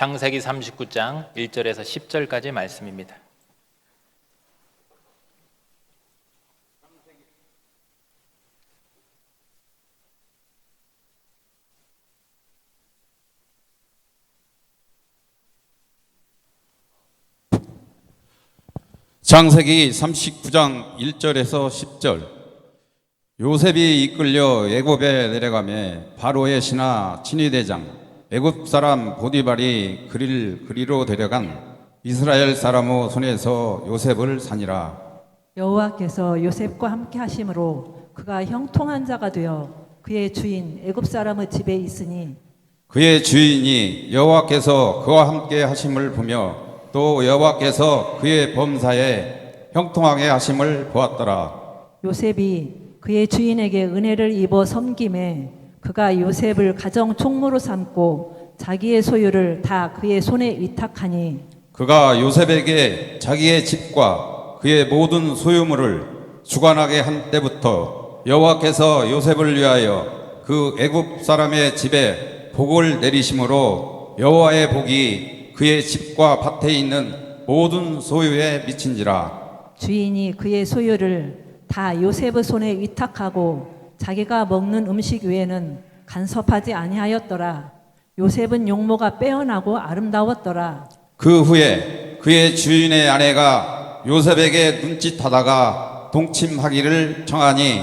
창세기 39장 1절에서 10절까지 말씀입니다. 창세기 39장 1절에서 10절. 요셉이 이끌려 애굽에 내려가매 바로의 신하 친위대장 애굽 사람 보디발이 그리로 데려간 이스라엘 사람의 손에서 요셉을 산이라. 여호와께서 요셉과 함께 하심으로 그가 형통한 자가 되어 그의 주인 애굽 사람의 집에 있으니 그의 주인이 여호와께서 그와 함께 하심을 보며 또 여호와께서 그의 범사에 형통하게 하심을 보았더라. 요셉이 그의 주인에게 은혜를 입어 섬김에 그가 요셉을 가정 총무로 삼고 자기의 소유를 다 그의 손에 위탁하니 그가 요셉에게 자기의 집과 그의 모든 소유물을 주관하게 한 때부터 여호와께서 요셉을 위하여 그 애굽 사람의 집에 복을 내리심으로 여호와의 복이 그의 집과 밭에 있는 모든 소유에 미친지라. 주인이 그의 소유를 다 요셉의 손에 위탁하고 자기가 먹는 음식 외에는 간섭하지 아니하였더라. 요셉은 용모가 빼어나고 아름다웠더라. 그 후에 그의 주인의 아내가 요셉에게 눈짓하다가 동침하기를 청하니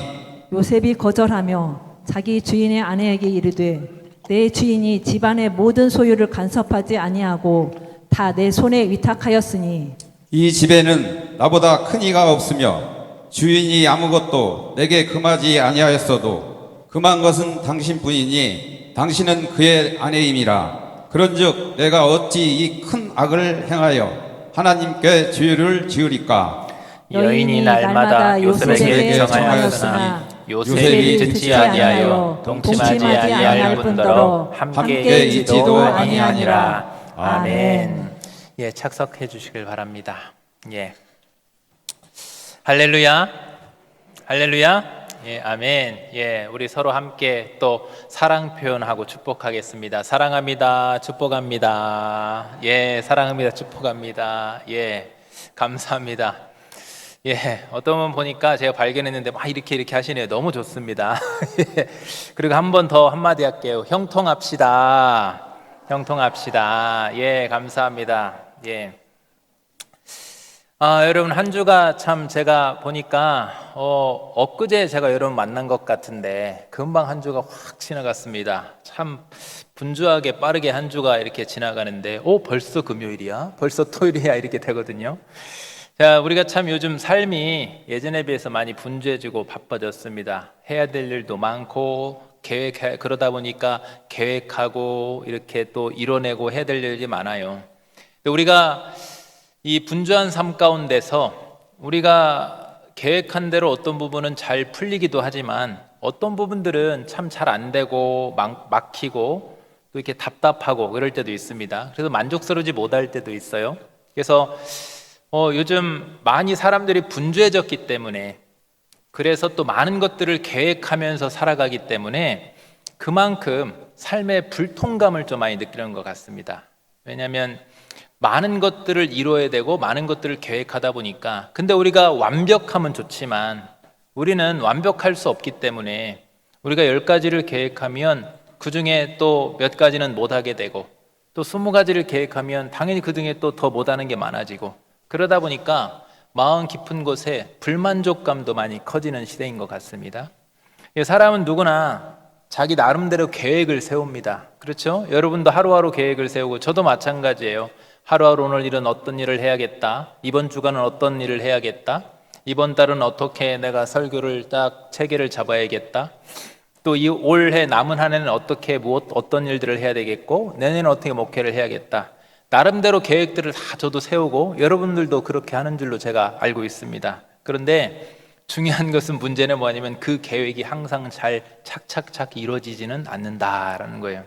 요셉이 거절하며 자기 주인의 아내에게 이르되 내 주인이 집안의 모든 소유를 간섭하지 아니하고 다 내 손에 위탁하였으니 이 집에는 나보다 큰 이가 없으며 주인이 아무것도 내게 금하지 아니하였어도 금한 것은 당신뿐이니 당신은 그의 아내임이라. 그런즉 내가 어찌 이 큰 악을 행하여 하나님께 죄를 지으리까. 여인이 날마다 요셉에게 청하였으나 요셉이 듣지 아니하여 동침하지 아니할 뿐더러 함께 있지도 아니하니라. 아멘. 예, 착석해 주시길 바랍니다. 예. 할렐루야, 할렐루야. 예, 아멘. 예, 우리 서로 함께 또 사랑 표현하고 축복하겠습니다. 사랑합니다. 축복합니다. 예, 사랑합니다. 축복합니다. 예, 감사합니다. 예, 어떤 분 보니까 제가 발견했는데 막 이렇게 하시네요. 너무 좋습니다. 예, 그리고 한 번 더 한마디 할게요. 형통합시다. 형통합시다. 예, 감사합니다. 예. 여러분 한 주가 참 제가 보니까 엊그제 제가 여러분 만난 것 같은데 금방 한 주가 확 지나갔습니다. 참 분주하게 빠르게 한 주가 이렇게 지나가는데 벌써 금요일이야? 벌써 토요일이야? 이렇게 되거든요. 자, 우리가 참 요즘 삶이 예전에 비해서 많이 분주해지고 바빠졌습니다. 해야 될 일도 많고 그러다 보니까 계획하고 이렇게 또 이뤄내고 해야 될 일이 많아요. 근데 우리가 이 분주한 삶 가운데서 우리가 계획한 대로 어떤 부분은 잘 풀리기도 하지만 어떤 부분들은 참 잘 안 되고 막히고 또 이렇게 답답하고 그럴 때도 있습니다. 그래서 만족스러우지 못할 때도 있어요. 그래서 요즘 많이 사람들이 분주해졌기 때문에 그래서 또 많은 것들을 계획하면서 살아가기 때문에 그만큼 삶의 불통감을 좀 많이 느끼는 것 같습니다. 왜냐하면 많은 것들을 이루어야 되고 많은 것들을 계획하다 보니까 근데 우리가 완벽하면 좋지만 우리는 완벽할 수 없기 때문에 우리가 10가지를 계획하면 그 중에 또 몇 가지는 못하게 되고 또 20가지를 계획하면 당연히 그 중에 또 더 못하는 게 많아지고 그러다 보니까 마음 깊은 곳에 불만족감도 많이 커지는 시대인 것 같습니다. 사람은 누구나 자기 나름대로 계획을 세웁니다. 그렇죠? 여러분도 하루하루 계획을 세우고 저도 마찬가지예요. 하루하루 오늘 일은 어떤 일을 해야겠다. 이번 주간은 어떤 일을 해야겠다. 이번 달은 어떻게 내가 설교를 딱 체계를 잡아야겠다. 또 이 올해 남은 한 해는 어떻게 어떤 일들을 해야 되겠고 내년에는 어떻게 목회를 해야겠다. 나름대로 계획들을 다 저도 세우고 여러분들도 그렇게 하는 줄로 제가 알고 있습니다. 그런데 중요한 것은 문제는 뭐냐면 그 계획이 항상 잘 착착착 이루어지지는 않는다라는 거예요.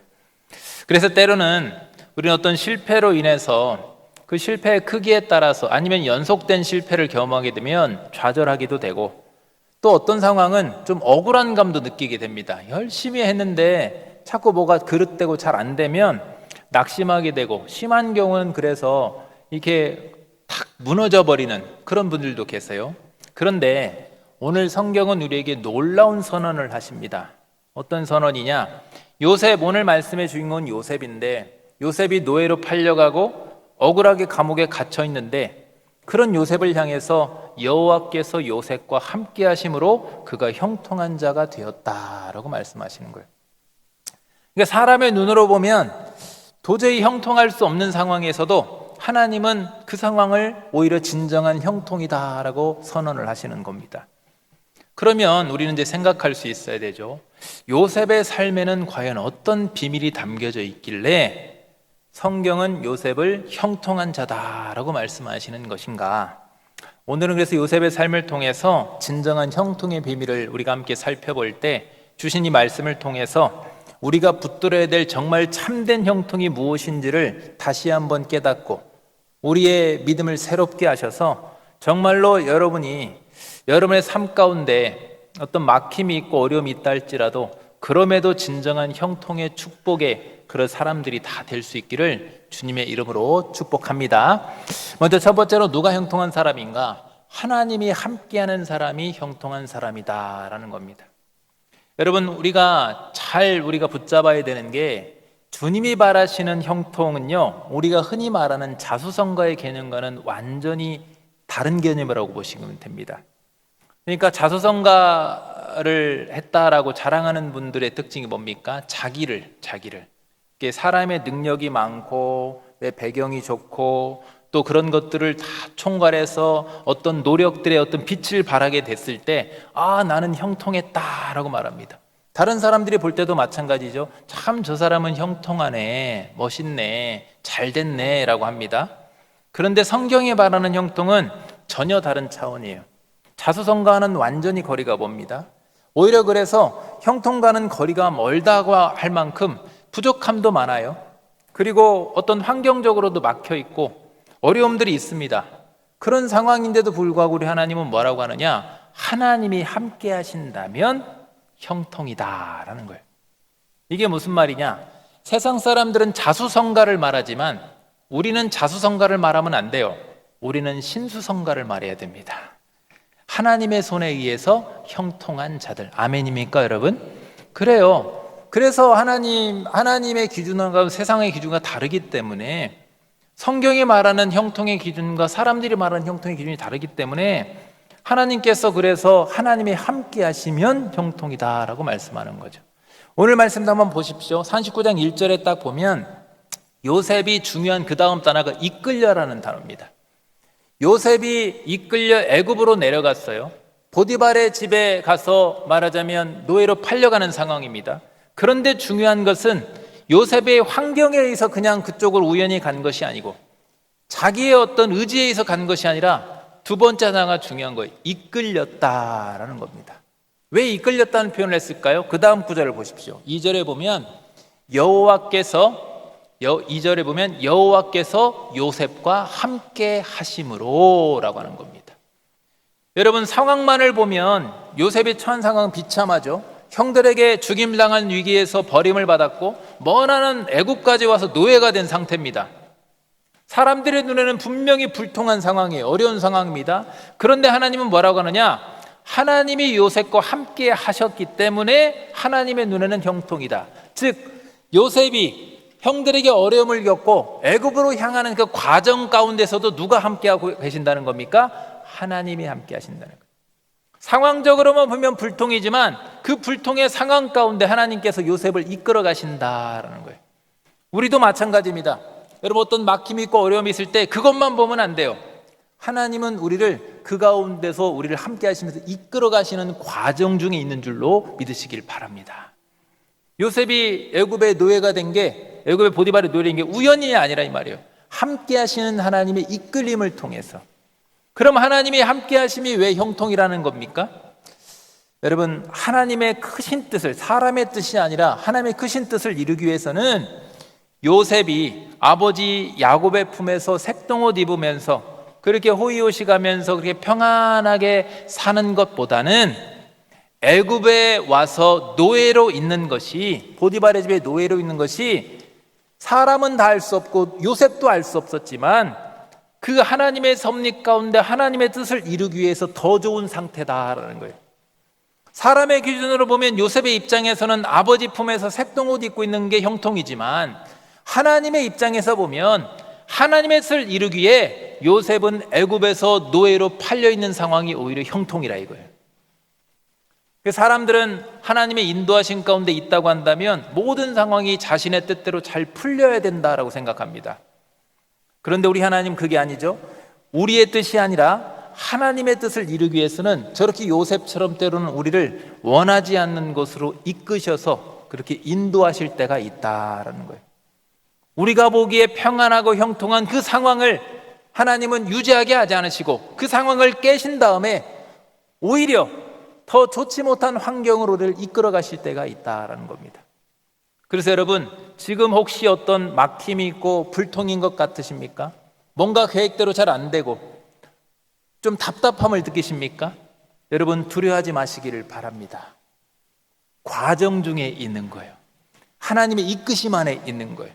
그래서 때로는 우리는 어떤 실패로 인해서 그 실패의 크기에 따라서 아니면 연속된 실패를 경험하게 되면 좌절하기도 되고 또 어떤 상황은 좀 억울한 감도 느끼게 됩니다. 열심히 했는데 자꾸 뭐가 그릇되고 잘 안 되면 낙심하게 되고, 심한 경우는 그래서 이렇게 탁 무너져 버리는 그런 분들도 계세요. 그런데 오늘 성경은 우리에게 놀라운 선언을 하십니다. 어떤 선언이냐? 요셉, 오늘 말씀의 주인공은 요셉인데, 요셉이 노예로 팔려가고 억울하게 감옥에 갇혀 있는데, 그런 요셉을 향해서 여호와께서 요셉과 함께 하심으로 그가 형통한 자가 되었다라고 말씀하시는 거예요. 그러니까 사람의 눈으로 보면 도저히 형통할 수 없는 상황에서도 하나님은 그 상황을 오히려 진정한 형통이다라고 선언을 하시는 겁니다. 그러면 우리는 이제 생각할 수 있어야 되죠. 요셉의 삶에는 과연 어떤 비밀이 담겨져 있길래 성경은 요셉을 형통한 자다라고 말씀하시는 것인가? 오늘은 그래서 요셉의 삶을 통해서 진정한 형통의 비밀을 우리가 함께 살펴볼 때 주신 이 말씀을 통해서 우리가 붙들어야 될 정말 참된 형통이 무엇인지를 다시 한번 깨닫고 우리의 믿음을 새롭게 하셔서 정말로 여러분의 삶 가운데 어떤 막힘이 있고 어려움이 있다 할지라도 그럼에도 진정한 형통의 축복의 그런 사람들이 다 될 수 있기를 주님의 이름으로 축복합니다. 먼저 첫 번째로 누가 형통한 사람인가? 하나님이 함께하는 사람이 형통한 사람이다라는 겁니다. 여러분, 우리가 붙잡아야 되는 게 주님이 바라시는 형통은요, 우리가 흔히 말하는 자수성가의 개념과는 완전히 다른 개념이라고 보시면 됩니다. 그러니까 자수성가를 했다라고 자랑하는 분들의 특징이 뭡니까? 자기를 이게 사람의 능력이 많고 내 배경이 좋고 또 그런 것들을 다 총괄해서 어떤 노력들의 어떤 빛을 발하게 됐을 때 나는 형통했다라고 말합니다. 다른 사람들이 볼 때도 마찬가지죠. 참 저 사람은 형통하네, 멋있네, 잘됐네 라고 합니다. 그런데 성경이 말하는 형통은 전혀 다른 차원이에요. 자수성가와는 완전히 거리가 멉니다. 오히려 그래서 형통과는 거리가 멀다고 할 만큼 부족함도 많아요. 그리고 어떤 환경적으로도 막혀 있고 어려움들이 있습니다. 그런 상황인데도 불구하고 우리 하나님은 뭐라고 하느냐? 하나님이 함께 하신다면 형통이다라는 거예요. 이게 무슨 말이냐? 세상 사람들은 자수성가를 말하지만 우리는 자수성가를 말하면 안 돼요. 우리는 신수성가를 말해야 됩니다. 하나님의 손에 의해서 형통한 자들. 아멘입니까, 여러분? 그래요. 그래서 하나님의 기준과 세상의 기준과 다르기 때문에 성경이 말하는 형통의 기준과 사람들이 말하는 형통의 기준이 다르기 때문에 하나님께서 그래서 하나님이 함께 하시면 형통이다라고 말씀하는 거죠. 오늘 말씀도 한번 보십시오. 39장 1절에 딱 보면 요셉이 중요한 그 다음 단어가 이끌려라는 단어입니다. 요셉이 이끌려 애굽으로 내려갔어요. 보디발의 집에 가서 말하자면 노예로 팔려가는 상황입니다. 그런데 중요한 것은 요셉의 환경에 의해서 그냥 그쪽으로 우연히 간 것이 아니고 자기의 어떤 의지에 의해서 간 것이 아니라 두 번째 단어가 중요한 거예요. 이끌렸다라는 겁니다. 왜 이끌렸다는 표현을 했을까요? 그 다음 구절을 보십시오. 2절에 보면 여호와께서 요셉과 함께 하심으로 라고 하는 겁니다. 여러분, 상황만을 보면 요셉이 처한 상황은 비참하죠. 형들에게 죽임당한 위기에서 버림을 받았고 머나는 애굽까지 와서 노예가 된 상태입니다. 사람들의 눈에는 분명히 불통한 상황이에요. 어려운 상황입니다. 그런데 하나님은 뭐라고 하느냐? 하나님이 요셉과 함께 하셨기 때문에 하나님의 눈에는 형통이다. 즉 요셉이 형들에게 어려움을 겪고 애굽으로 향하는 그 과정 가운데서도 누가 함께하고 계신다는 겁니까? 하나님이 함께 하신다는 거예요. 상황적으로만 보면 불통이지만 그 불통의 상황 가운데 하나님께서 요셉을 이끌어 가신다라는 거예요. 우리도 마찬가지입니다. 여러분, 어떤 막힘이 있고 어려움이 있을 때 그것만 보면 안 돼요. 하나님은 우리를 그 가운데서 우리를 함께 하시면서 이끌어 가시는 과정 중에 있는 줄로 믿으시길 바랍니다. 요셉이 애굽의 노예가 된 게, 애굽의 보디발의 노예가 된 게 우연이 아니라 이 말이에요. 함께 하시는 하나님의 이끌림을 통해서. 그럼 하나님이 함께 하심이 왜 형통이라는 겁니까? 여러분, 하나님의 크신 뜻을, 사람의 뜻이 아니라 하나님의 크신 뜻을 이루기 위해서는 요셉이 아버지 야곱의 품에서 색동옷 입으면서 그렇게 호의호식하면서 그렇게 평안하게 사는 것보다는 애굽에 와서 노예로 있는 것이, 보디발의 집에 노예로 있는 것이 사람은 다 알 수 없고 요셉도 알 수 없었지만 그 하나님의 섭리 가운데 하나님의 뜻을 이루기 위해서 더 좋은 상태다라는 거예요. 사람의 기준으로 보면 요셉의 입장에서는 아버지 품에서 색동옷 입고 있는 게 형통이지만 하나님의 입장에서 보면 하나님의 뜻을 이루기 위해 요셉은 애굽에서 노예로 팔려 있는 상황이 오히려 형통이라 이거예요. 사람들은 하나님의 인도하신 가운데 있다고 한다면 모든 상황이 자신의 뜻대로 잘 풀려야 된다라고 생각합니다. 그런데 우리 하나님 그게 아니죠. 우리의 뜻이 아니라 하나님의 뜻을 이루기 위해서는 저렇게 요셉처럼 때로는 우리를 원하지 않는 곳으로 이끄셔서 그렇게 인도하실 때가 있다라는 거예요. 우리가 보기에 평안하고 형통한 그 상황을 하나님은 유지하게 하지 않으시고 그 상황을 깨신 다음에 오히려 더 좋지 못한 환경으로 우리를 이끌어 가실 때가 있다라는 겁니다. 그래서 여러분, 지금 혹시 어떤 막힘이 있고 불통인 것 같으십니까? 뭔가 계획대로 잘 안 되고 좀 답답함을 느끼십니까? 여러분, 두려워하지 마시기를 바랍니다. 과정 중에 있는 거예요. 하나님의 이끄심 안에 있는 거예요.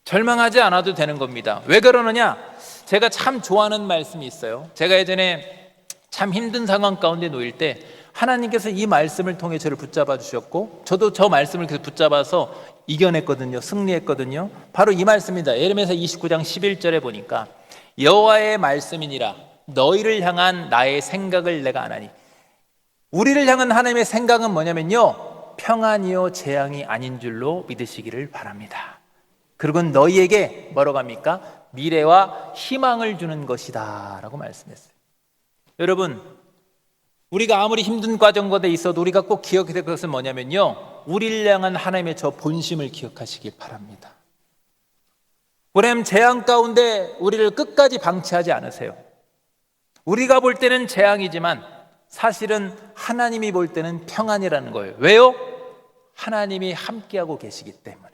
절망하지 않아도 되는 겁니다. 왜 그러느냐? 제가 참 좋아하는 말씀이 있어요. 제가 예전에 참 힘든 상황 가운데 놓일 때 하나님께서 이 말씀을 통해 저를 붙잡아 주셨고 저도 저 말씀을 계속 붙잡아서 이겨냈거든요. 승리했거든요. 바로 이 말씀입니다. 예레미야 29장 11절에 보니까 여호와의 말씀이니라 너희를 향한 나의 생각을 내가 아나니. 우리를 향한 하나님의 생각은 뭐냐면요, 평안이요 재앙이 아닌 줄로 믿으시기를 바랍니다. 그리고 너희에게 뭐라고 합니까? 미래와 희망을 주는 것이다 라고 말씀했어요. 여러분, 우리가 아무리 힘든 과정 가운데 있어도 우리가 꼭 기억해야 될 것은 뭐냐면요, 우리를 향한 하나님의 저 본심을 기억하시길 바랍니다. 왜냐하면 재앙 가운데 우리를 끝까지 방치하지 않으세요. 우리가 볼 때는 재앙이지만 사실은 하나님이 볼 때는 평안이라는 거예요. 왜요? 하나님이 함께하고 계시기 때문에.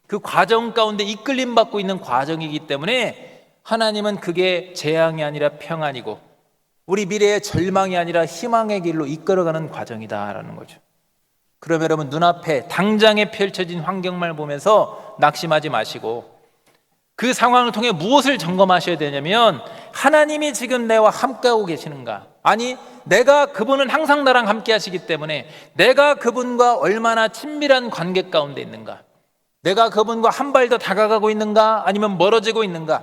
그 과정 가운데 이끌림 받고 있는 과정이기 때문에 하나님은 그게 재앙이 아니라 평안이고 우리 미래의 절망이 아니라 희망의 길로 이끌어가는 과정이다라는 거죠. 그럼 여러분, 눈앞에 당장에 펼쳐진 환경만 보면서 낙심하지 마시고 그 상황을 통해 무엇을 점검하셔야 되냐면 하나님이 지금 내와 함께하고 계시는가? 아니, 내가 그분은 항상 나랑 함께 하시기 때문에 내가 그분과 얼마나 친밀한 관계 가운데 있는가? 내가 그분과 한 발 더 다가가고 있는가? 아니면 멀어지고 있는가?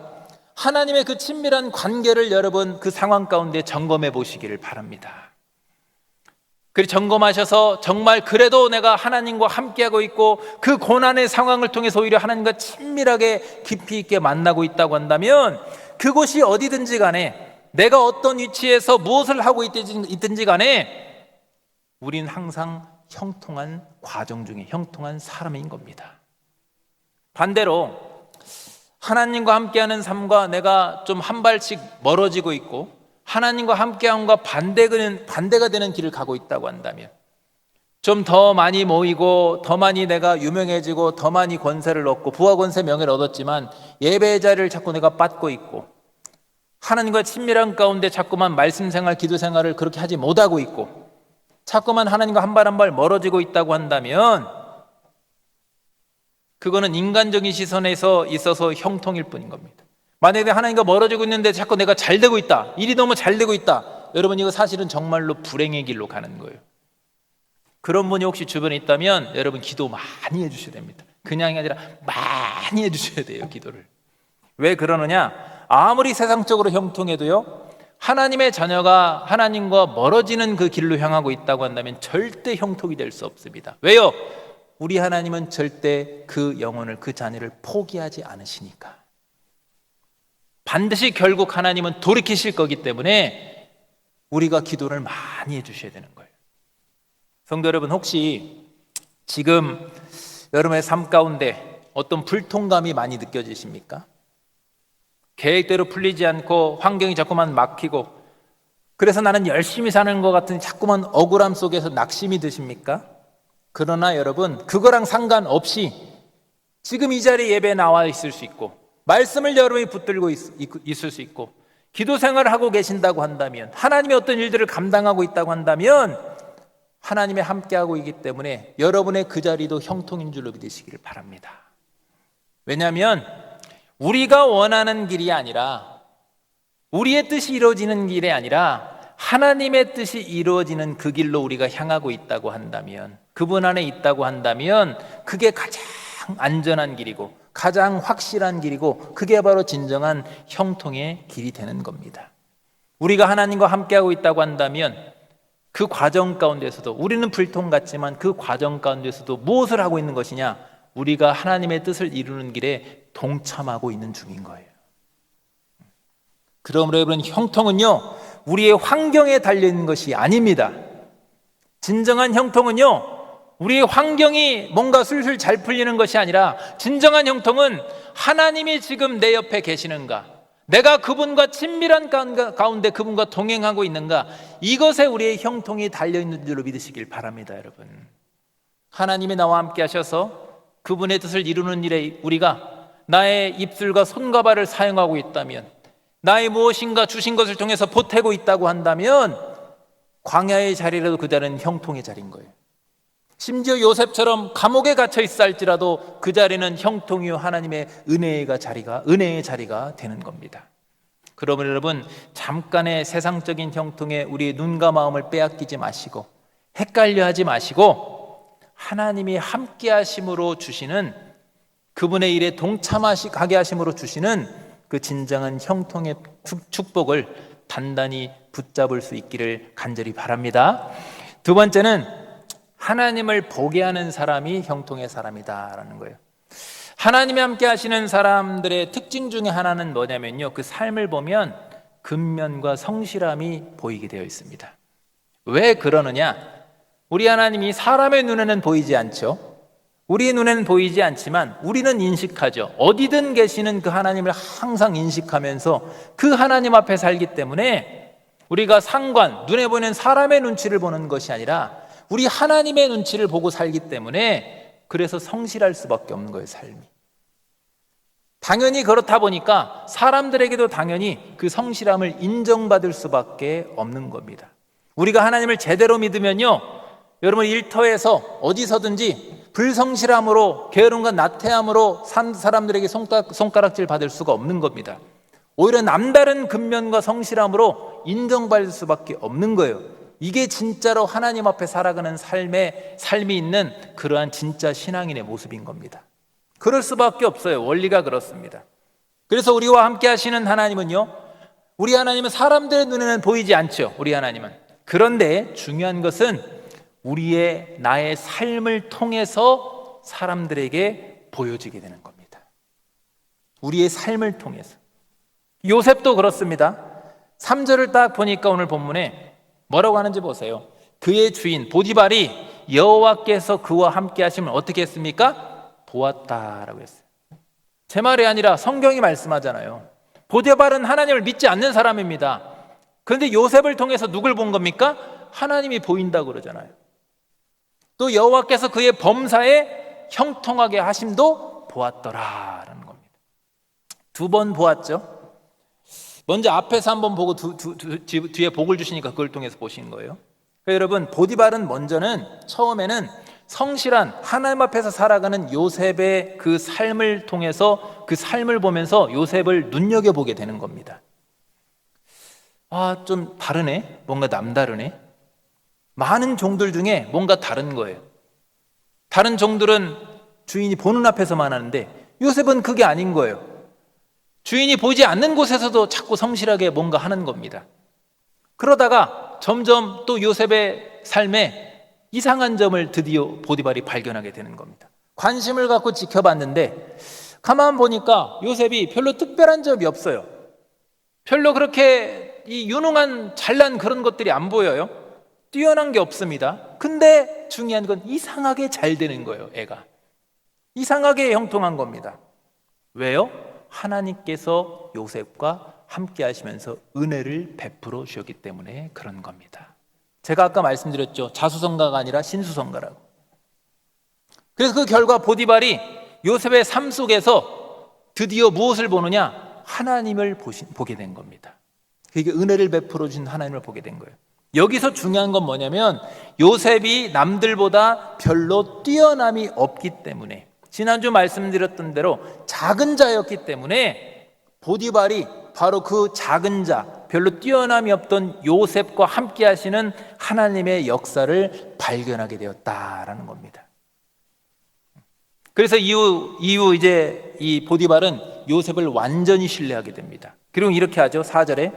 하나님의 그 친밀한 관계를 여러분 그 상황 가운데 점검해 보시기를 바랍니다. 그리고 점검하셔서 정말 그래도 내가 하나님과 함께하고 있고 그 고난의 상황을 통해서 오히려 하나님과 친밀하게 깊이 있게 만나고 있다고 한다면 그곳이 어디든지 간에 내가 어떤 위치에서 무엇을 하고 있든지 간에 우린 항상 형통한 과정 중에 형통한 사람인 겁니다. 반대로 하나님과 함께하는 삶과 내가 좀 한 발씩 멀어지고 있고 하나님과 함께함과 반대가 되는 길을 가고 있다고 한다면 좀 더 많이 모이고 더 많이 내가 유명해지고 더 많이 권세를 얻고 부와 권세 명예를 얻었지만 예배의 자리를 자꾸 내가 뺏고 있고 하나님과 친밀한 가운데 자꾸만 말씀 생활, 기도 생활을 그렇게 하지 못하고 있고 자꾸만 하나님과 한 발 한 발 멀어지고 있다고 한다면 그거는 인간적인 시선에서 있어서 형통일 뿐인 겁니다. 만약에 하나님과 멀어지고 있는데 자꾸 내가 잘 되고 있다, 일이 너무 잘 되고 있다, 여러분 이거 사실은 정말로 불행의 길로 가는 거예요. 그런 분이 혹시 주변에 있다면 여러분 기도 많이 해주셔야 됩니다. 그냥이 아니라 많이 해주셔야 돼요, 기도를. 왜 그러느냐? 아무리 세상적으로 형통해도요, 하나님의 자녀가 하나님과 멀어지는 그 길로 향하고 있다고 한다면 절대 형통이 될 수 없습니다. 왜요? 우리 하나님은 절대 그 영혼을, 그 자녀를 포기하지 않으시니까. 반드시 결국 하나님은 돌이키실 거기 때문에 우리가 기도를 많이 해주셔야 되는 거예요. 성도 여러분, 혹시 지금 여러분의 삶 가운데 어떤 불통감이 많이 느껴지십니까? 계획대로 풀리지 않고 환경이 자꾸만 막히고 그래서 나는 열심히 사는 것 같은 자꾸만 억울함 속에서 낙심이 드십니까? 그러나 여러분, 그거랑 상관없이 지금 이 자리에 예배에 나와 있을 수 있고 말씀을 여러분이 붙들고 있을 수 있고 기도 생활을 하고 계신다고 한다면 하나님의 어떤 일들을 감당하고 있다고 한다면 하나님의 함께하고 있기 때문에 여러분의 그 자리도 형통인 줄로 믿으시기를 바랍니다. 왜냐하면 우리가 원하는 길이 아니라, 우리의 뜻이 이루어지는 길이 아니라 하나님의 뜻이 이루어지는 그 길로 우리가 향하고 있다고 한다면, 그분 안에 있다고 한다면 그게 가장 안전한 길이고 가장 확실한 길이고 그게 바로 진정한 형통의 길이 되는 겁니다. 우리가 하나님과 함께하고 있다고 한다면 그 과정 가운데서도, 우리는 불통 같지만 그 과정 가운데서도 무엇을 하고 있는 것이냐? 우리가 하나님의 뜻을 이루는 길에 동참하고 있는 중인 거예요. 그러므로 여러분, 형통은요 우리의 환경에 달려있는 것이 아닙니다. 진정한 형통은요 우리의 환경이 뭔가 술술 잘 풀리는 것이 아니라, 진정한 형통은 하나님이 지금 내 옆에 계시는가, 내가 그분과 친밀한 가운데 그분과 동행하고 있는가, 이것에 우리의 형통이 달려있는 줄로 믿으시길 바랍니다. 여러분, 하나님이 나와 함께 하셔서 그분의 뜻을 이루는 일에 우리가 나의 입술과 손과 발을 사용하고 있다면, 나의 무엇인가 주신 것을 통해서 보태고 있다고 한다면 광야의 자리라도 그 자리는 형통의 자리인 거예요. 심지어 요셉처럼 감옥에 갇혀 있어 할지라도 그 자리는 형통이요 하나님의 은혜의 자리가 되는 겁니다. 그러므로 여러분, 잠깐의 세상적인 형통에 우리의 눈과 마음을 빼앗기지 마시고 헷갈려 하지 마시고, 하나님이 함께 하심으로 주시는, 그분의 일에 동참하게 하심으로 주시는 그 진정한 형통의 축복을 단단히 붙잡을 수 있기를 간절히 바랍니다. 두 번째는 하나님을 보게 하는 사람이 형통의 사람이다라는 거예요. 하나님이 함께 하시는 사람들의 특징 중에 하나는 뭐냐면요, 그 삶을 보면 근면과 성실함이 보이게 되어 있습니다. 왜 그러느냐? 우리 하나님이 사람의 눈에는 보이지 않죠. 우리의 눈에는 보이지 않지만 우리는 인식하죠. 어디든 계시는 그 하나님을 항상 인식하면서 그 하나님 앞에 살기 때문에 우리가 눈에 보이는 사람의 눈치를 보는 것이 아니라 우리 하나님의 눈치를 보고 살기 때문에, 그래서 성실할 수밖에 없는 거예요, 삶이. 당연히 그렇다 보니까 사람들에게도 당연히 그 성실함을 인정받을 수밖에 없는 겁니다. 우리가 하나님을 제대로 믿으면요, 여러분 일터에서 어디서든지 불성실함으로, 게으름과 나태함으로 산 사람들에게 손가락질 받을 수가 없는 겁니다. 오히려 남다른 근면과 성실함으로 인정받을 수밖에 없는 거예요. 이게 진짜로 하나님 앞에 살아가는 삶이 있는 그러한 진짜 신앙인의 모습인 겁니다. 그럴 수밖에 없어요. 원리가 그렇습니다. 그래서 우리와 함께 하시는 하나님은요, 우리 하나님은 사람들의 눈에는 보이지 않죠. 우리 하나님은. 그런데 중요한 것은 나의 삶을 통해서 사람들에게 보여지게 되는 겁니다. 우리의 삶을 통해서. 요셉도 그렇습니다. 3절을 딱 보니까 오늘 본문에 뭐라고 하는지 보세요. 그의 주인 보디발이 여호와께서 그와 함께 하시면 어떻게 했습니까? 보았다라고 했어요. 제 말이 아니라 성경이 말씀하잖아요. 보디발은 하나님을 믿지 않는 사람입니다. 그런데 요셉을 통해서 누굴 본 겁니까? 하나님이 보인다고 그러잖아요. 또 여호와께서 그의 범사에 형통하게 하심도 보았더라라는 겁니다. 2번 보았죠. 먼저 앞에서 한번 보고 뒤에 복을 주시니까 그걸 통해서 보시는 거예요. 그러니까 여러분, 보디발은 처음에는 성실한 하나님 앞에서 살아가는 요셉의 그 삶을 통해서, 그 삶을 보면서 요셉을 눈여겨보게 되는 겁니다. 좀 다르네, 뭔가 남다르네. 많은 종들 중에 뭔가 다른 거예요. 다른 종들은 주인이 보는 앞에서만 하는데 요셉은 그게 아닌 거예요. 주인이 보지 않는 곳에서도 자꾸 성실하게 뭔가 하는 겁니다. 그러다가 점점 또 요셉의 삶에 이상한 점을 드디어 보디발이 발견하게 되는 겁니다. 관심을 갖고 지켜봤는데 가만 보니까 요셉이 별로 특별한 점이 없어요. 별로 그렇게 유능한 잘난 그런 것들이 안 보여요. 뛰어난 게 없습니다. 근데 중요한 건 이상하게 잘 되는 거예요. 애가 이상하게 형통한 겁니다. 왜요? 하나님께서 요셉과 함께 하시면서 은혜를 베풀어 주셨기 때문에 그런 겁니다. 제가 아까 말씀드렸죠. 자수성가가 아니라 신수성가라고. 그래서 그 결과 보디발이 요셉의 삶 속에서 드디어 무엇을 보느냐? 하나님을 보게 된 겁니다. 그게 은혜를 베풀어 주신 하나님을 보게 된 거예요. 여기서 중요한 건 뭐냐면 요셉이 남들보다 별로 뛰어남이 없기 때문에, 지난주 말씀드렸던 대로 작은 자였기 때문에 보디발이 바로 그 작은 자, 별로 뛰어남이 없던 요셉과 함께 하시는 하나님의 역사를 발견하게 되었다라는 겁니다. 그래서 이후 이제 이 보디발은 요셉을 완전히 신뢰하게 됩니다. 그리고 이렇게 하죠. 4절에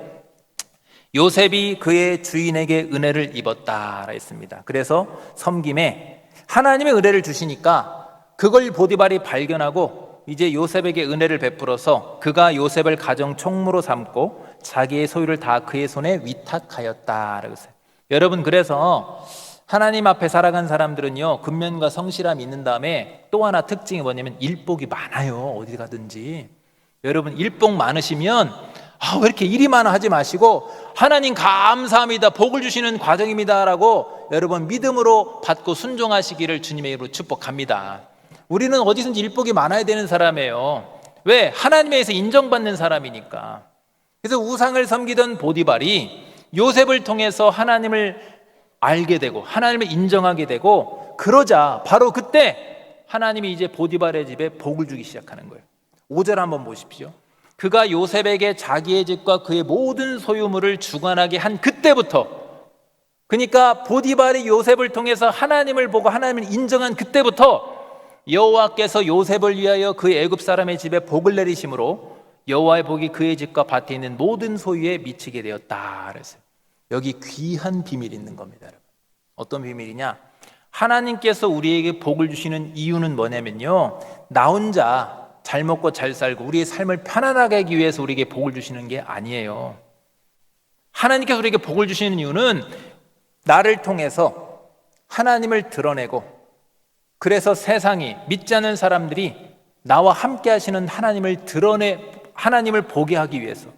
요셉이 그의 주인에게 은혜를 입었다 했습니다. 그래서 섬김에 하나님의 은혜를 주시니까 그걸 보디발이 발견하고 이제 요셉에게 은혜를 베풀어서 그가 요셉을 가정 총무로 삼고 자기의 소유를 다 그의 손에 위탁하였다라고 했어요. 여러분, 그래서 하나님 앞에 살아간 사람들은요, 근면과 성실함이 있는 다음에 또 하나 특징이 뭐냐면 일복이 많아요. 어디 가든지. 여러분, 일복 많으시면 왜 이렇게 일이 많아 하지 마시고 하나님 감사합니다, 복을 주시는 과정입니다 라고 여러분 믿음으로 받고 순종하시기를 주님의 이름으로 축복합니다. 우리는 어디든지 일복이 많아야 되는 사람이에요. 왜? 하나님에서 인정받는 사람이니까. 그래서 우상을 섬기던 보디발이 요셉을 통해서 하나님을 알게 되고 하나님을 인정하게 되고, 그러자 바로 그때 하나님이 이제 보디발의 집에 복을 주기 시작하는 거예요. 5절 한번 보십시오. 그가 요셉에게 자기의 집과 그의 모든 소유물을 주관하게 한 그때부터, 그러니까 보디발이 요셉을 통해서 하나님을 보고 하나님을 인정한 그때부터 여호와께서 요셉을 위하여 그 애굽 사람의 집에 복을 내리심으로 여호와의 복이 그의 집과 밭에 있는 모든 소유에 미치게 되었다 그랬어요. 여기 귀한 비밀이 있는 겁니다, 여러분. 어떤 비밀이냐? 하나님께서 우리에게 복을 주시는 이유는 뭐냐면요, 나 혼자 잘 먹고 잘 살고 우리의 삶을 편안하게 하기 위해서 우리에게 복을 주시는 게 아니에요. 하나님께서 우리에게 복을 주시는 이유는 나를 통해서 하나님을 드러내고, 그래서 세상이 믿지 않는 사람들이 나와 함께 하시는 하나님을 보게 하기 위해서,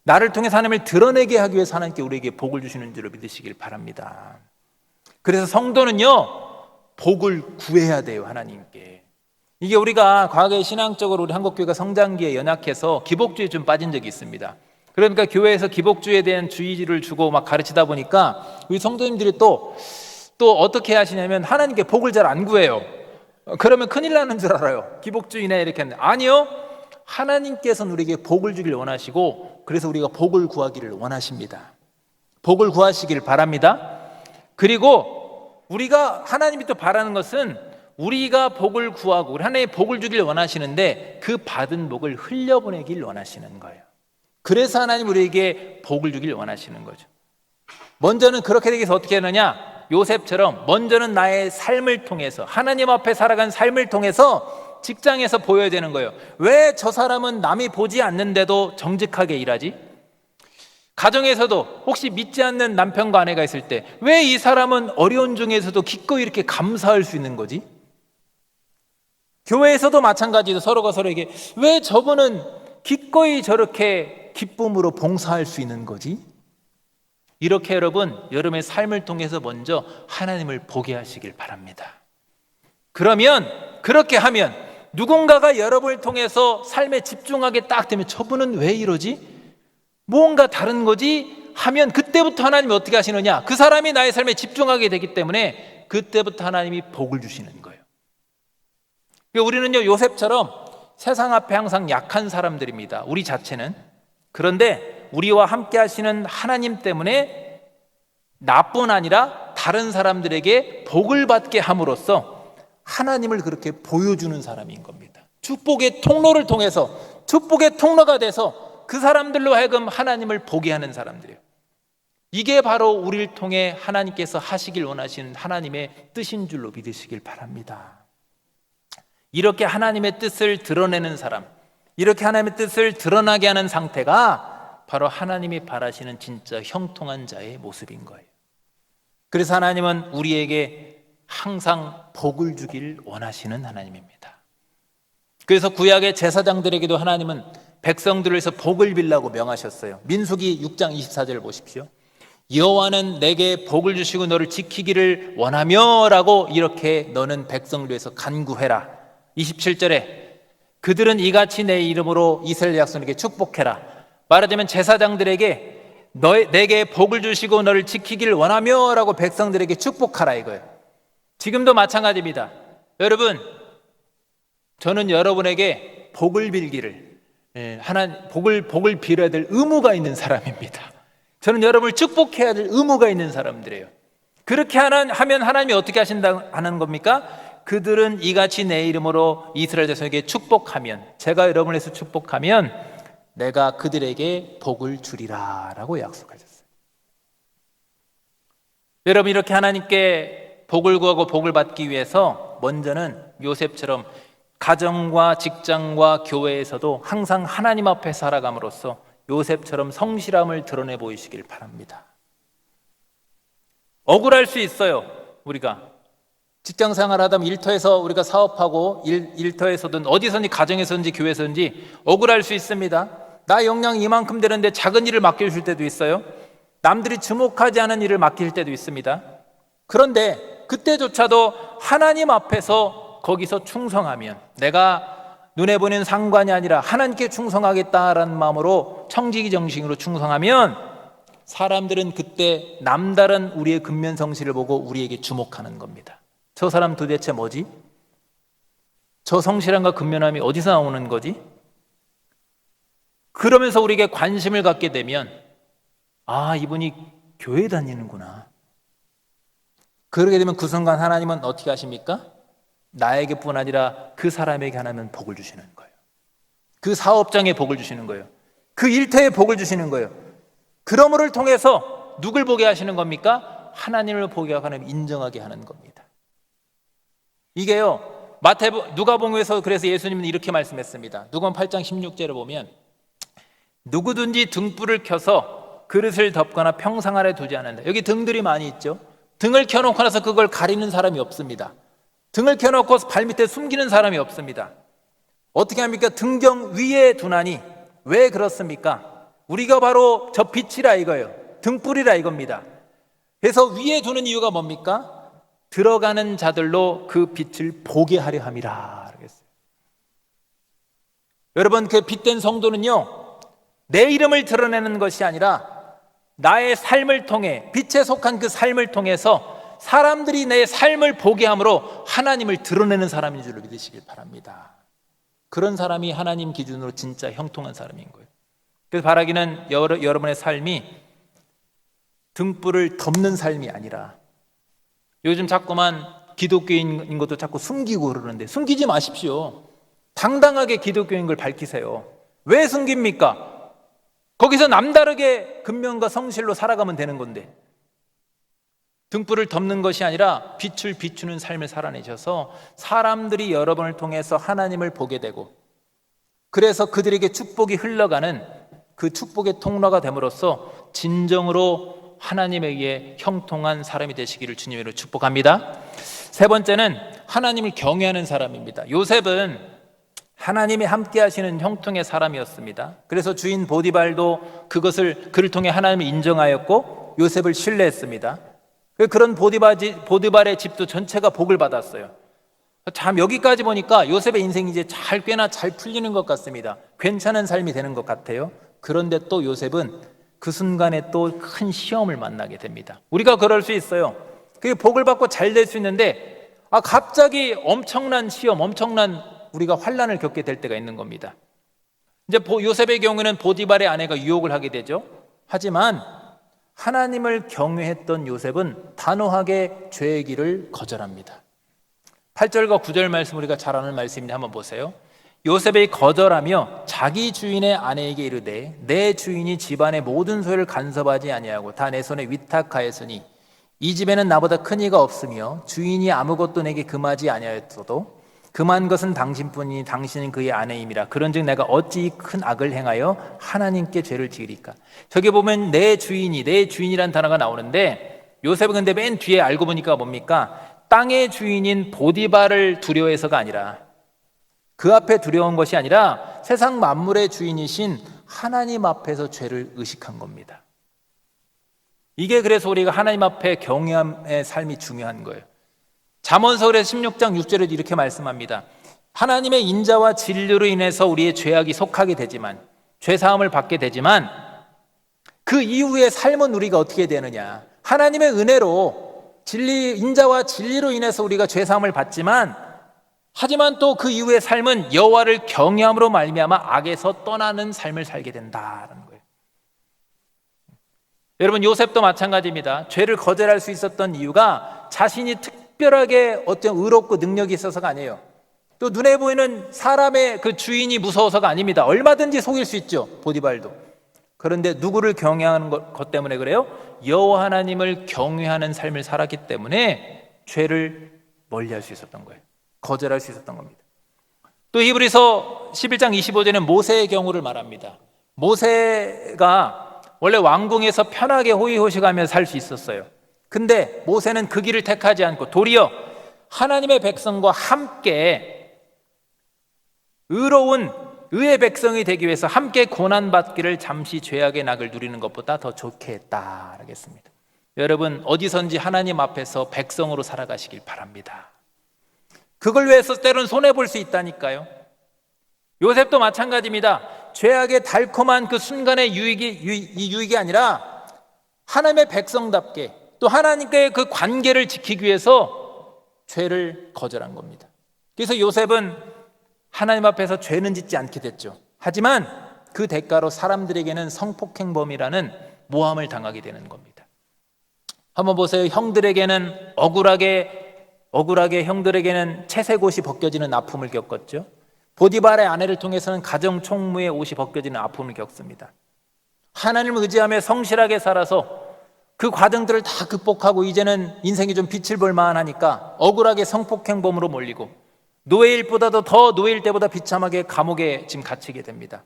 나를 통해서 하나님을 드러내게 하기 위해서 하나님께 우리에게 복을 주시는 줄로 믿으시길 바랍니다. 그래서 성도는요, 복을 구해야 돼요, 하나님께. 이게 우리가 과거에 신앙적으로 우리 한국교회가 성장기에 연약해서 기복주의에 좀 빠진 적이 있습니다. 그러니까 교회에서 기복주의에 대한 주의를 주고 막 가르치다 보니까 우리 성도님들이 또 어떻게 하시냐면 하나님께 복을 잘 안 구해요. 그러면 큰일 나는 줄 알아요. 기복주의네 이렇게 하는데, 아니요, 하나님께서는 우리에게 복을 주길 원하시고 그래서 우리가 복을 구하기를 원하십니다. 복을 구하시길 바랍니다. 그리고 우리가 하나님이 또 바라는 것은 우리가 복을 구하고 우리 하나님의 복을 주길 원하시는데 그 받은 복을 흘려보내길 원하시는 거예요. 그래서 하나님 우리에게 복을 주길 원하시는 거죠. 먼저는 그렇게 되기 위해서 어떻게 하느냐? 요셉처럼 먼저는 나의 삶을 통해서, 하나님 앞에 살아간 삶을 통해서 직장에서 보여야 되는 거예요. 왜 저 사람은 남이 보지 않는데도 정직하게 일하지? 가정에서도 혹시 믿지 않는 남편과 아내가 있을 때 왜 이 사람은 어려운 중에서도 기꺼이 이렇게 감사할 수 있는 거지? 교회에서도 마찬가지로 서로가 서로에게 왜 저분은 기꺼이 저렇게 기쁨으로 봉사할 수 있는 거지? 이렇게 여러분의 삶을 통해서 먼저 하나님을 보게 하시길 바랍니다. 그러면, 그렇게 하면 누군가가 여러분을 통해서 삶에 집중하게 딱 되면 저분은 왜 이러지? 뭔가 다른 거지? 하면 그때부터 하나님이 어떻게 하시느냐? 그 사람이 나의 삶에 집중하게 되기 때문에 그때부터 하나님이 복을 주시는 거예요. 우리는요, 요셉처럼 세상 앞에 항상 약한 사람들입니다. 우리 자체는. 그런데 우리와 함께 하시는 하나님 때문에 나뿐 아니라 다른 사람들에게 복을 받게 함으로써 하나님을 그렇게 보여주는 사람인 겁니다. 축복의 통로를 통해서, 축복의 통로가 돼서 그 사람들로 하여금 하나님을 보게 하는 사람들이에요. 이게 바로 우리를 통해 하나님께서 하시길 원하시는 하나님의 뜻인 줄로 믿으시길 바랍니다. 이렇게 하나님의 뜻을 드러내는 사람, 이렇게 하나님의 뜻을 드러나게 하는 상태가 바로 하나님이 바라시는 진짜 형통한 자의 모습인 거예요. 그래서 하나님은 우리에게 항상 복을 주길 원하시는 하나님입니다. 그래서 구약의 제사장들에게도 하나님은 백성들을 위해서 복을 빌라고 명하셨어요. 민수기 6장 24절을 보십시오. 여호와는 내게 복을 주시고 너를 지키기를 원하며 라고 이렇게 너는 백성을 위해서 간구해라. 27절에 그들은 이같이 내 이름으로 이스라엘 약손에게 축복해라. 말하자면 제사장들에게 내게 복을 주시고 너를 지키기를 원하며 라고 백성들에게 축복하라 이거예요. 지금도 마찬가지입니다. 여러분, 저는 여러분에게 복을 빌기를, 복을 빌어야 될 의무가 있는 사람입니다. 저는 여러분을 축복해야 될 의무가 있는 사람들이에요. 그렇게 하면 하나님이 어떻게 하는 겁니까? 그들은 이같이 내 이름으로 이스라엘 자손에게 축복하면, 제가 여러분에서 축복하면 내가 그들에게 복을 주리라 라고 약속하셨어요. 여러분, 이렇게 하나님께 복을 구하고 복을 받기 위해서 먼저는 요셉처럼 가정과 직장과 교회에서도 항상 하나님 앞에 살아감으로써 요셉처럼 성실함을 드러내 보이시길 바랍니다. 억울할 수 있어요. 우리가 직장 생활하다 보면 일터에서 우리가 사업하고 일터에서든 어디서든지 가정에서든지 교회에서든지 억울할 수 있습니다. 나 역량 이만큼 되는데 작은 일을 맡겨줄 때도 있어요. 남들이 주목하지 않은 일을 맡길 때도 있습니다. 그런데 그때조차도 하나님 앞에서 거기서 충성하면, 내가 눈에 보이는 상관이 아니라 하나님께 충성하겠다라는 마음으로 청지기 정신으로 충성하면 사람들은 그때 남다른 우리의 근면성실을 보고 우리에게 주목하는 겁니다. 저 사람 도대체 뭐지? 저 성실함과 근면함이 어디서 나오는 거지? 그러면서 우리에게 관심을 갖게 되면, 아, 이분이 교회 다니는구나. 그러게 되면 그 순간 하나님은 어떻게 하십니까? 나에게뿐 아니라 그 사람에게 하나님은 복을 주시는 거예요. 그 사업장에 복을 주시는 거예요. 그 일터에 복을 주시는 거예요. 그러므를 통해서 누굴 보게 하시는 겁니까? 하나님을 보게 하고 하나님 인정하게 하는 겁니다. 이게요, 누가복음에서 그래서 예수님은 이렇게 말씀했습니다. 누가복음 8장 16절을 보면, 누구든지 등불을 켜서 그릇을 덮거나 평상 아래 두지 않는다. 여기 등들이 많이 있죠. 등을 켜놓고 나서 그걸 가리는 사람이 없습니다. 등을 켜놓고 발밑에 숨기는 사람이 없습니다. 어떻게 합니까? 등경 위에 두나니. 왜 그렇습니까? 우리가 바로 저 빛이라 이거예요. 등불이라 이겁니다. 그래서 위에 두는 이유가 뭡니까? 들어가는 자들로 그 빛을 보게 하려 함이라. 여러분, 그 빛된 성도는요, 내 이름을 드러내는 것이 아니라 나의 삶을 통해, 빛에 속한 그 삶을 통해서 사람들이 내 삶을 보게 함으로 하나님을 드러내는 사람인 줄로 믿으시길 바랍니다. 그런 사람이 하나님 기준으로 진짜 형통한 사람인 거예요. 그래서 바라기는 여러분의 삶이 등불을 덮는 삶이 아니라, 요즘 자꾸만 기독교인인 것도 자꾸 숨기고 그러는데 숨기지 마십시오. 당당하게 기독교인 걸 밝히세요. 왜 숨깁니까? 거기서 남다르게 근면과 성실로 살아가면 되는 건데, 등불을 덮는 것이 아니라 빛을 비추는 삶을 살아내셔서 사람들이 여러분을 통해서 하나님을 보게 되고, 그래서 그들에게 축복이 흘러가는 그 축복의 통로가 됨으로써 진정으로 하나님에게 형통한 사람이 되시기를 주님으로 축복합니다. 세 번째는 하나님을 경외하는 사람입니다. 요셉은 하나님이 함께 하시는 형통의 사람이었습니다. 그래서 주인 보디발도 그를 통해 하나님을 인정하였고 요셉을 신뢰했습니다. 그런 보디발의 집도 전체가 복을 받았어요. 참, 여기까지 보니까 요셉의 인생이 이제 꽤나 잘 풀리는 것 같습니다. 괜찮은 삶이 되는 것 같아요. 그런데 또 요셉은 그 순간에 또 큰 시험을 만나게 됩니다. 우리가 그럴 수 있어요. 그 복을 받고 잘 될 수 있는데, 갑자기 엄청난 시험, 엄청난 우리가 환난을 겪게 될 때가 있는 겁니다. 이제 요셉의 경우는 보디발의 아내가 유혹을 하게 되죠. 하지만 하나님을 경외했던 요셉은 단호하게 죄의 길을 거절합니다. 8절과 9절 말씀, 우리가 잘 아는 말씀인데 한번 보세요. 요셉이 거절하며 자기 주인의 아내에게 이르되, 내 주인이 집안의 모든 소유를 간섭하지 아니하고 다 내 손에 위탁하였으니 이 집에는 나보다 큰 이가 없으며 주인이 아무것도 내게 금하지 아니하였어도 금한 것은 당신뿐이니 당신은 그의 아내임이라. 그런즉 내가 어찌 큰 악을 행하여 하나님께 죄를 지으리까. 저기 보면 내 주인이란 단어가 나오는데, 요셉은 근데 맨 뒤에 알고 보니까 뭡니까? 땅의 주인인 보디발을 두려워해서가 아니라, 그 앞에 두려운 것이 아니라 세상 만물의 주인이신 하나님 앞에서 죄를 의식한 겁니다. 이게 그래서 우리가 하나님 앞에 경외함의 삶이 중요한 거예요. 잠언서울의 16장 6절에 이렇게 말씀합니다. 하나님의 인자와 진리로 인해서 우리의 죄악이 속하게 되지만, 죄사함을 받게 되지만, 그 이후의 삶은 우리가 어떻게 되느냐? 하나님의 은혜로 인자와 진리로 인해서 우리가 죄사함을 받지만, 하지만 또 그 이후의 삶은 여호와를 경외함으로 말미암아 악에서 떠나는 삶을 살게 된다는 거예요. 여러분, 요셉도 마찬가지입니다. 죄를 거절할 수 있었던 이유가 자신이 특별하게 어떤 의롭고 능력이 있어서가 아니에요. 또 눈에 보이는 사람의 그 주인이 무서워서가 아닙니다. 얼마든지 속일 수 있죠, 보디발도. 그런데 누구를 경외하는 것 때문에 그래요? 여호와 하나님을 경외하는 삶을 살았기 때문에 죄를 멀리할 수 있었던 거예요. 거절할 수 있었던 겁니다. 또 히브리서 11장 25절에는 모세의 경우를 말합니다. 모세가 원래 왕궁에서 편하게 호의호식하며 살 수 있었어요. 근데 모세는 그 길을 택하지 않고 도리어 하나님의 백성과 함께 의로운 의의 백성이 되기 위해서 함께 고난받기를 잠시 죄악의 낙을 누리는 것보다 더 좋게 했다 하겠습니다. 여러분, 어디선지 하나님 앞에서 백성으로 살아가시길 바랍니다. 그걸 위해서 때로는 손해볼 수 있다니까요. 요셉도 마찬가지입니다. 죄악의 달콤한 그 순간의 유익이 아니라 하나님의 백성답게 또 하나님과의 그 관계를 지키기 위해서 죄를 거절한 겁니다. 그래서 요셉은 하나님 앞에서 죄는 짓지 않게 됐죠. 하지만 그 대가로 사람들에게는 성폭행범이라는 모함을 당하게 되는 겁니다. 한번 보세요. 형들에게는 억울하게 형들에게는 채색 옷이 벗겨지는 아픔을 겪었죠. 보디발의 아내를 통해서는 가정 총무의 옷이 벗겨지는 아픔을 겪습니다. 하나님을 의지하며 성실하게 살아서 그 과정들을 다 극복하고 이제는 인생이 좀 빛을 볼 만하니까 억울하게 성폭행범으로 몰리고 노예일보다도 더 노예일 때보다 비참하게 감옥에 지금 갇히게 됩니다.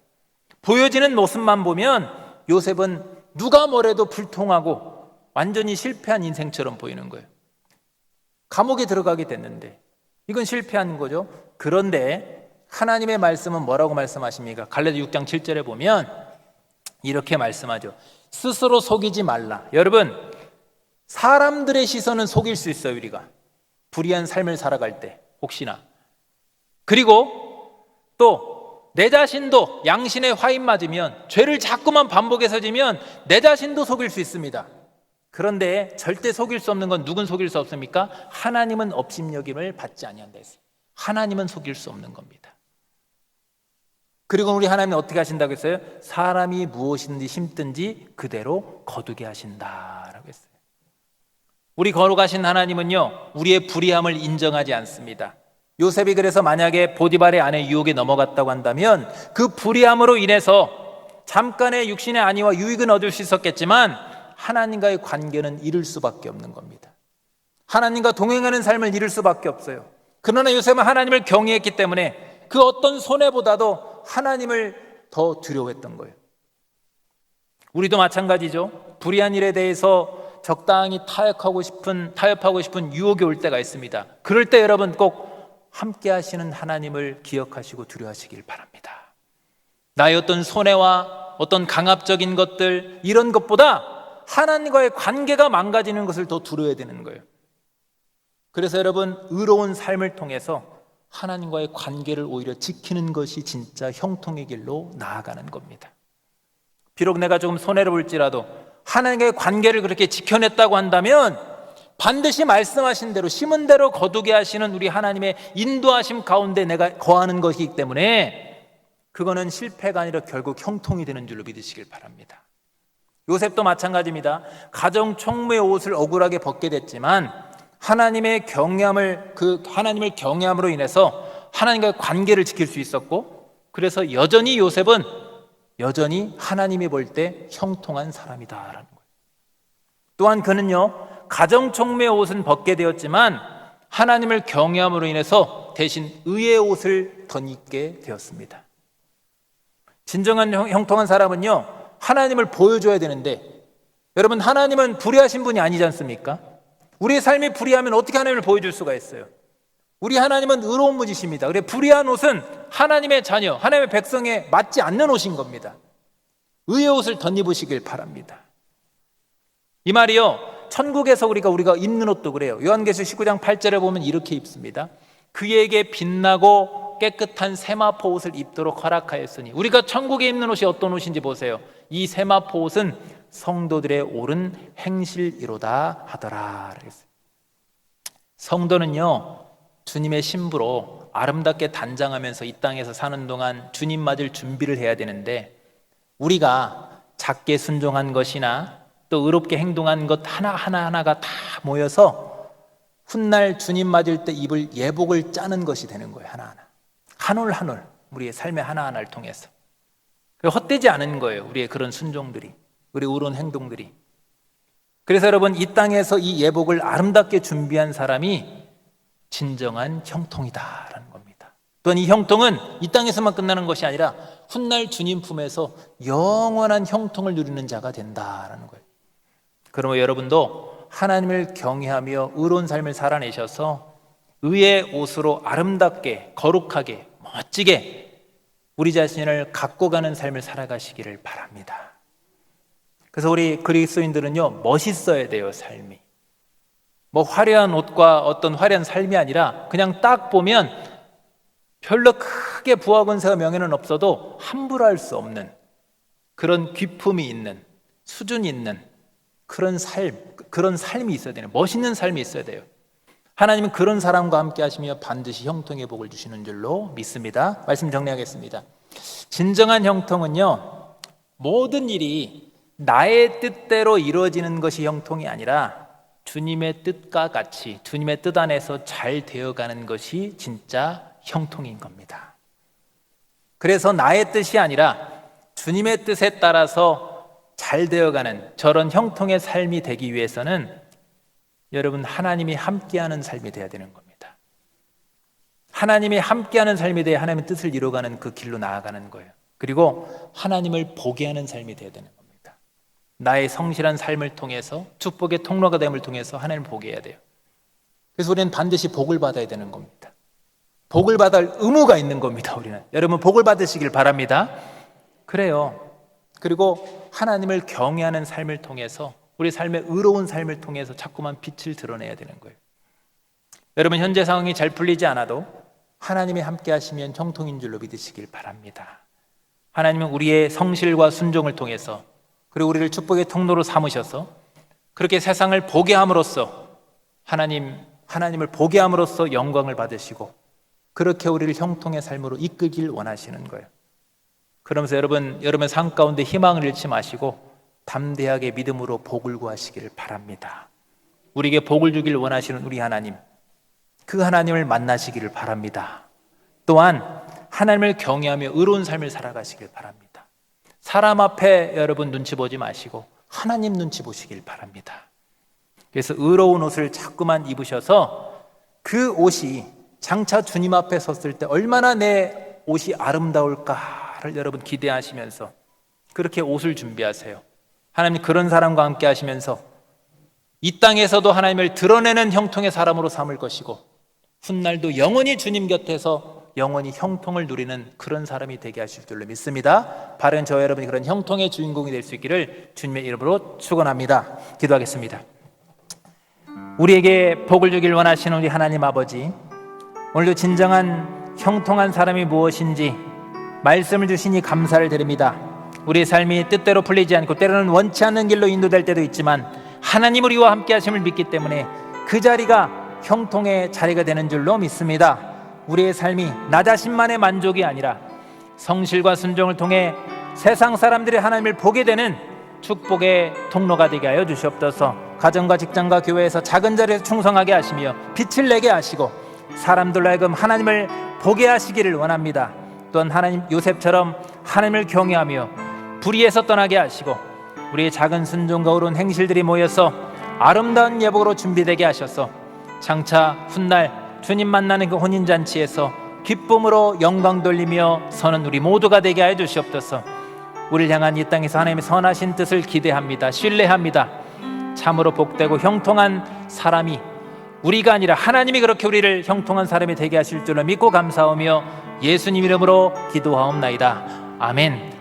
보여지는 모습만 보면 요셉은 누가 뭐래도 불통하고 완전히 실패한 인생처럼 보이는 거예요. 감옥에 들어가게 됐는데 이건 실패한 거죠. 그런데 하나님의 말씀은 뭐라고 말씀하십니까? 갈라디아 6장 7절에 보면 이렇게 말씀하죠. 스스로 속이지 말라. 여러분, 사람들의 시선은 속일 수 있어요. 우리가 불의한 삶을 살아갈 때 혹시나. 그리고 또 내 자신도 양신의 화인 맞으면 죄를 자꾸만 반복해서 지면 내 자신도 속일 수 있습니다. 그런데 절대 속일 수 없는 건 누군 속일 수 없습니까? 하나님은 업신여김을 받지 아니한다 했어요. 하나님은 속일 수 없는 겁니다. 그리고 우리 하나님은 어떻게 하신다고 했어요? 사람이 무엇이든지 심든지 그대로 거두게 하신다라고 했어요. 우리 거룩하신 하나님은요, 우리의 불의함을 인정하지 않습니다. 요셉이 그래서 만약에 보디발의 아내 유혹에 넘어갔다고 한다면 그 불의함으로 인해서 잠깐의 육신의 안위와 유익은 얻을 수 있었겠지만 하나님과의 관계는 잃을 수밖에 없는 겁니다. 하나님과 동행하는 삶을 잃을 수밖에 없어요. 그러나 요셉은 하나님을 경외했기 때문에 그 어떤 손해보다도 하나님을 더 두려워했던 거예요. 우리도 마찬가지죠. 불의한 일에 대해서 적당히 타협하고 싶은 유혹이 올 때가 있습니다. 그럴 때 여러분 꼭 함께 하시는 하나님을 기억하시고 두려워하시길 바랍니다. 나의 어떤 손해와 어떤 강압적인 것들 이런 것보다 하나님과의 관계가 망가지는 것을 더 두려워야 되는 거예요. 그래서 여러분, 의로운 삶을 통해서 하나님과의 관계를 오히려 지키는 것이 진짜 형통의 길로 나아가는 겁니다. 비록 내가 조금 손해를 볼지라도 하나님과의 관계를 그렇게 지켜냈다고 한다면 반드시 말씀하신 대로 심은 대로 거두게 하시는 우리 하나님의 인도하심 가운데 내가 거하는 것이기 때문에 그거는 실패가 아니라 결국 형통이 되는 줄로 믿으시길 바랍니다. 요셉도 마찬가지입니다. 가정 총무의 옷을 억울하게 벗게 됐지만 하나님의 하나님을 경외함으로 인해서 하나님과의 관계를 지킬 수 있었고, 그래서 여전히 요셉은 여전히 하나님이 볼 때 형통한 사람이다라는 거예요. 또한 그는요, 가정 총무의 옷은 벗게 되었지만 하나님을 경외함으로 인해서 대신 의의 옷을 덧입게 되었습니다. 진정한 형통한 사람은요, 하나님을 보여줘야 되는데, 여러분, 하나님은 불의하신 분이 아니지 않습니까? 우리의 삶이 불의하면 어떻게 하나님을 보여줄 수가 있어요? 우리 하나님은 의로운 분이십니다. 그래, 불의한 옷은 하나님의 자녀, 하나님의 백성에 맞지 않는 옷인 겁니다. 의의 옷을 덧입으시길 바랍니다. 이 말이요, 천국에서 우리가 입는 옷도 그래요. 요한계시록 19장 8절에 보면 이렇게 입습니다. 그에게 빛나고 깨끗한 세마포 옷을 입도록 허락하였으니, 우리가 천국에 입는 옷이 어떤 옷인지 보세요. 이 세마포 옷은 성도들의 옳은 행실이로다 하더라. 성도는요, 주님의 신부로 아름답게 단장하면서 이 땅에서 사는 동안 주님 맞을 준비를 해야 되는데, 우리가 작게 순종한 것이나 또 의롭게 행동한 것 하나하나가 다 모여서 훗날 주님 맞을 때 입을 예복을 짜는 것이 되는 거예요. 하나하나, 한 올 한 올, 우리의 삶의 하나하나를 통해서. 헛되지 않은 거예요, 우리의 그런 순종들이, 우리 의로운 행동들이. 그래서 여러분, 이 땅에서 이 예복을 아름답게 준비한 사람이 진정한 형통이다라는 겁니다. 또한 이 형통은 이 땅에서만 끝나는 것이 아니라 훗날 주님 품에서 영원한 형통을 누리는 자가 된다라는 거예요. 그러면 여러분도 하나님을 경외하며 의로운 삶을 살아내셔서 의의 옷으로 아름답게, 거룩하게, 멋지게 우리 자신을 갖고 가는 삶을 살아가시기를 바랍니다. 그래서 우리 그리스도인들은요, 멋있어야 돼요, 삶이. 뭐 화려한 옷과 어떤 화려한 삶이 아니라 그냥 딱 보면 별로 크게 부하 권세와 명예는 없어도 함부로 할 수 없는 그런 귀품이 있는, 수준이 있는 그런 삶이 있어야 되는, 멋있는 삶이 있어야 돼요. 하나님은 그런 사람과 함께 하시며 반드시 형통의 복을 주시는 줄로 믿습니다. 말씀 정리하겠습니다. 진정한 형통은요, 모든 일이 나의 뜻대로 이루어지는 것이 형통이 아니라 주님의 뜻과 같이 주님의 뜻 안에서 잘 되어가는 것이 진짜 형통인 겁니다. 그래서 나의 뜻이 아니라 주님의 뜻에 따라서 잘 되어가는 저런 형통의 삶이 되기 위해서는 여러분, 하나님이 함께하는 삶이 되어야 되는 겁니다. 하나님이 함께하는 삶이 되어 하나님의 뜻을 이루어가는 그 길로 나아가는 거예요. 그리고 하나님을 보게 하는 삶이 되어야 되는 겁니다. 나의 성실한 삶을 통해서, 축복의 통로가 됨을 통해서 하나님을 보게 해야 돼요. 그래서 우리는 반드시 복을 받아야 되는 겁니다. 복을 받을 의무가 있는 겁니다. 우리는. 여러분, 복을 받으시길 바랍니다. 그래요. 그리고 하나님을 경외하는 삶을 통해서, 우리 삶의 의로운 삶을 통해서 자꾸만 빛을 드러내야 되는 거예요. 여러분, 현재 상황이 잘 풀리지 않아도 하나님이 함께 하시면 형통인 줄로 믿으시길 바랍니다. 하나님은 우리의 성실과 순종을 통해서, 그리고 우리를 축복의 통로로 삼으셔서 그렇게 세상을 보게 함으로써 하나님을 보게 함으로써 영광을 받으시고 그렇게 우리를 형통의 삶으로 이끌길 원하시는 거예요. 그러면서 여러분의 삶 가운데 희망을 잃지 마시고 담대하게 믿음으로 복을 구하시길 바랍니다. 우리에게 복을 주길 원하시는 우리 하나님, 그 하나님을 만나시기를 바랍니다. 또한 하나님을 경외하며 의로운 삶을 살아가시길 바랍니다. 사람 앞에 여러분 눈치 보지 마시고 하나님 눈치 보시길 바랍니다. 그래서 의로운 옷을 자꾸만 입으셔서 그 옷이 장차 주님 앞에 섰을 때 얼마나 내 옷이 아름다울까를 여러분 기대하시면서 그렇게 옷을 준비하세요. 하나님 그런 사람과 함께 하시면서 이 땅에서도 하나님을 드러내는 형통의 사람으로 삼을 것이고 훗날도 영원히 주님 곁에서 영원히 형통을 누리는 그런 사람이 되게 하실 줄로 믿습니다. 바른 저와 여러분이 그런 형통의 주인공이 될 수 있기를 주님의 이름으로 축원합니다. 기도하겠습니다. 우리에게 복을 주길 원하시는 우리 하나님 아버지, 오늘도 진정한 형통한 사람이 무엇인지 말씀을 주시니 감사를 드립니다. 우리의 삶이 뜻대로 풀리지 않고 때로는 원치 않는 길로 인도될 때도 있지만 하나님 우리와 함께 하심을 믿기 때문에 그 자리가 형통의 자리가 되는 줄로 믿습니다. 우리의 삶이 나 자신만의 만족이 아니라 성실과 순종을 통해 세상 사람들이 하나님을 보게 되는 축복의 통로가 되게 하여 주시옵소서. 가정과 직장과 교회에서 작은 자리에서 충성하게 하시며 빛을 내게 하시고 사람들로 하여금 하나님을 보게 하시기를 원합니다. 또한 하나님 요셉처럼 하나님을 경외하며 불의에서 떠나게 하시고 우리의 작은 순종과 옳은 행실들이 모여서 아름다운 예복으로 준비되게 하셔서 장차 훗날 주님 만나는 그 혼인잔치에서 기쁨으로 영광 돌리며 서는 우리 모두가 되게 하여 주시옵소서. 우리를 향한 이 땅에서 하나님의 선하신 뜻을 기대합니다. 신뢰합니다. 참으로 복되고 형통한 사람이 우리가 아니라 하나님이 그렇게 우리를 형통한 사람이 되게 하실 줄로 믿고 감사하며 예수님 이름으로 기도하옵나이다. 아멘.